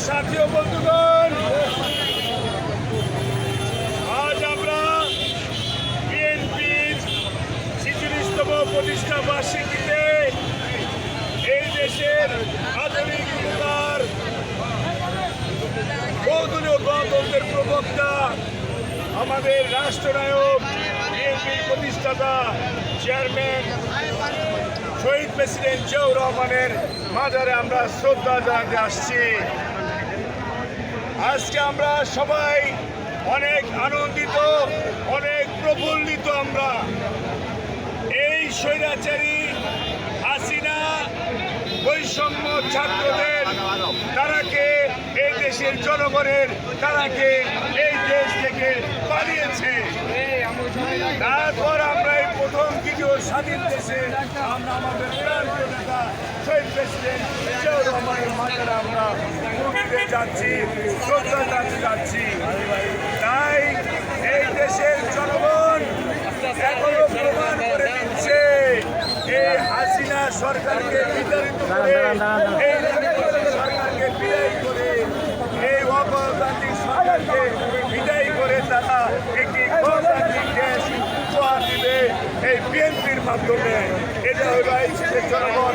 সাথী ও বন্ধুগণ, আজ আমরা বিএনপির ৪৬তম প্রতিষ্ঠা বার্ষিকীতে এই দেশের আধুনিক নেতার বহুদলীয় গণতন্ত্রের প্রবক্তা, আমাদের রাষ্ট্রনায়ক, বিএনপির প্রতিষ্ঠাতা চেয়ারম্যান শহীদ প্রেসিডেন্ট জিয়াউর রহমানের মাজারে আমরা শ্রদ্ধা জানাতে আসছি। আজকে আমরা সবাই অনেক আনন্দিত, অনেক প্রফুল্লিত। আমরা এই স্বৈরাচারী হাসিনা বৈষম্য ছাত্রদের তারাকে, এই দেশের জনগণের তারাকে এই দেশ থেকে পালিয়েছে। তারপর আমরা এই প্রথম দ্বিতীয় স্বাধীন দেশে আমরা আমাদের প্রাণপ্রিয় নেতা শহীদ প্রেসিডেন্ট জিয়াউর রহমানের মাজারে আমরা দিতে যাচ্ছি, শ্রদ্ধা জানাতে যাচ্ছি। তাই এই দেশের জনগণ এখনো প্রমাণ করে দিচ্ছে, এই হাসিনা সরকারকে বিতাড়িত করে, এই সরকারকে বিদায় করে, এই অগণতান্ত্রিক সরকারকে বিদায় করে তারা একটি গণতান্ত্রিক দেশ উপহার দিবে এই বিএনপির মাধ্যমে। এটা হলো এই জনগণ